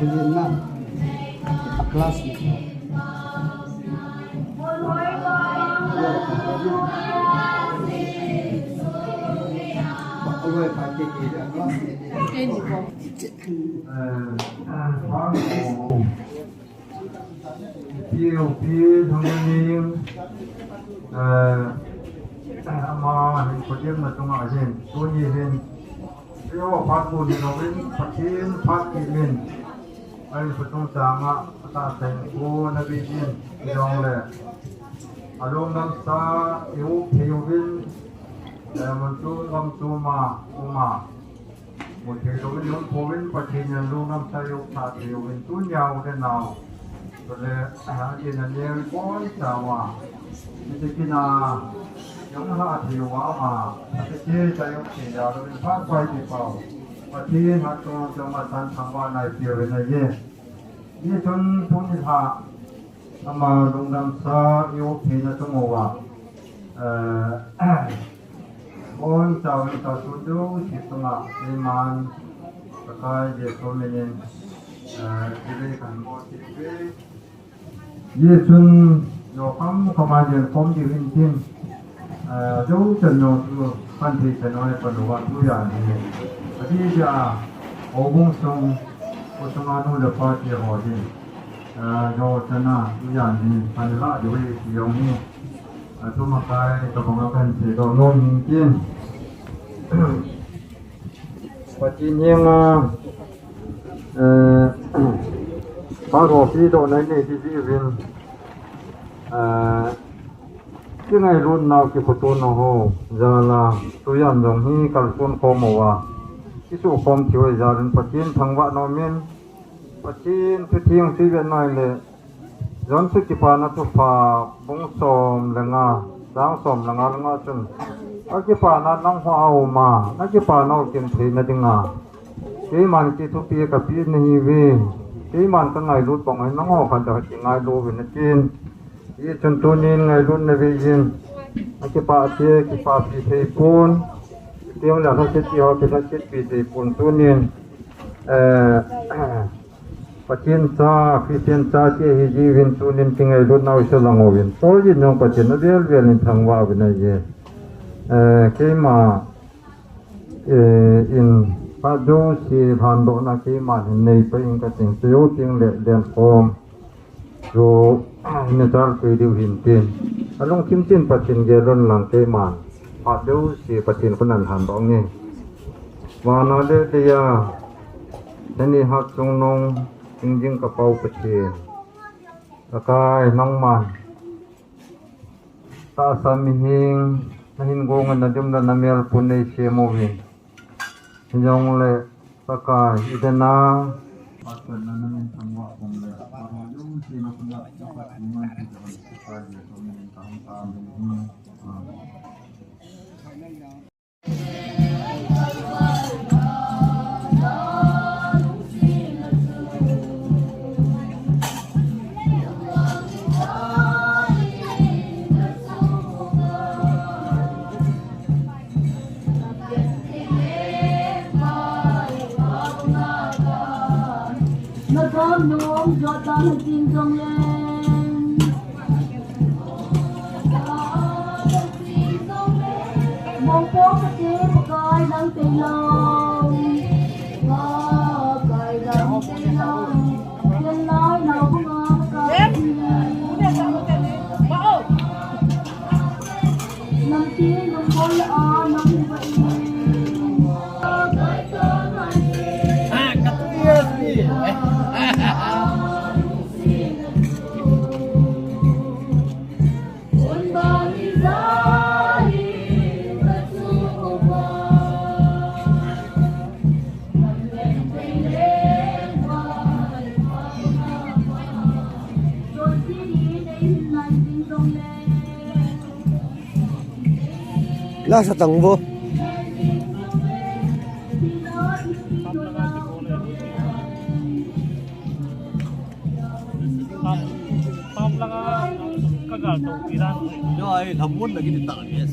Bilhin na. Aklas na. Ôi, phải kì kì được đó. Cái gì không? POP 선생님, 아마 거짓말 좀 하신 돈이신 요 받고리노인 파킨 파키민 아이 보통 장아 따생고 나비진 이정래 알롱남사 요 배우빈 먼저 감투마 우마 뭐 대도빈 용 보빈 파킨년 롱남사 요 파키요빈 뚜냐오데 나오 그래 아기는 내일 꼴 자와 이제기나 영하 대화마 어떻게 자유케 야를 파파이디 파오 어떻게 학교 정말 단상관할 비어는 예전 본사 아마 농담사 요 개나 좀 오와 온 자원사 수도 싶으나 이만 가까이 이제 소면은 집에 간 곳이 예순 요함 거마전 봄지 윈진 dấu chân nó quan thị chân nói còn đồ ăn túi à thì đi ra ô bông sông ô sông ăn được bao nhiêu họ đi do chân à túi à thì ăn lại rồi thì ông đi tôi mặc cái tập bằng cái thì đồ nôn chiên và chiên nhưng bao gồm phi độ này thì viên cái này luôn nào cái photo nào hồ giờ là tôi ăn giống như cả con khom mà cái số khom thiếu giờ đến phát triển thằng vợ nó miên phát triển cái thiêng suy về này là giống như cái phần nó chụp phá bông sòm là ngà sáng sòm là ngà chân cái phần nó nong hoa hậu mà cái phần nó kiếm thấy nó tiếng ngà cái màn cái thu bia cái bia này về cái màn cái ngày lúc bằng ấy nó ngỏ phần đó chỉ ngày lúc về nó trên ये चंटोनीन ngayon na vision ang kipati kipati telepon tiang la sa tiyo kita chit pi telepon tunin patien sa che hi jivin tunin tingai lut na usa langowin to yin yong patien na vel vel in thangwa bina ye kema in pa do si phan do na kema nei pa in ka ting tyo ting le den form rồi nên ta phải điều hình tiền, anh kim tiền phát triển cái lần làm cái màn, phát điều thì phát triển phần làm hàng đó nghe, và nó để thì cái này học trong nông kinh doanh cái bao phát triển, cái nông màn, ta sami hình, hình gong anh đem ra làm việc phun này xe moving, giống như cái cái na Pasal nana yang tangwa kumle, orang yung sino pula dapat iman kita bersesuai dengan tahun-tahun ini. Con nuông cho con tin trong lên mong phố cái chế coi đang tình lòng có coi đang tình lòng tiếng nói nào cũng có năm tiếng năm bốn lọ năm vậy Lá sa tầng vô. Pam lang kagal to Iran. Rồi, thầm muốn là cái điện thoại yes.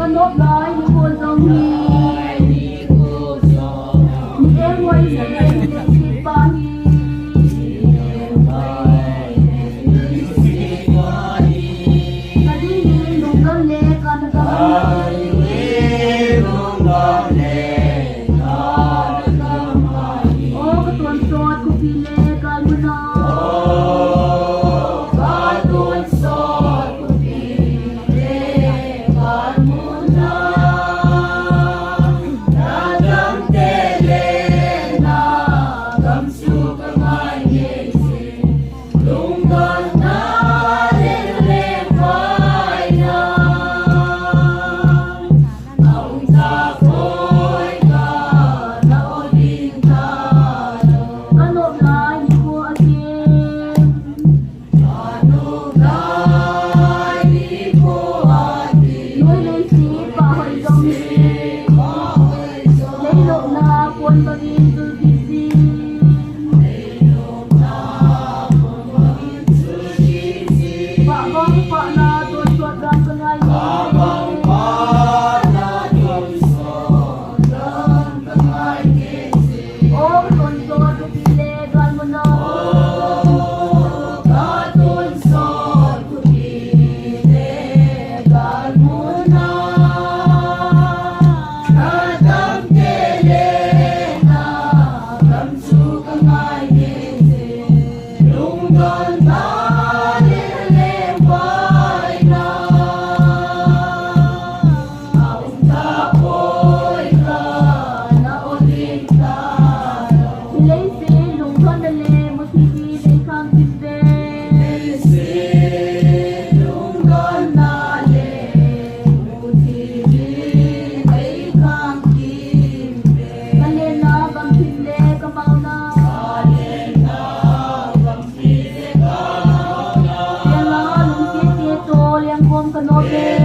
con nốt nói những cô dòng hi những em quay về những chiếc ba hi ta đi đi lùng con lê con ô cái tuần sọt của phi lê con muốn They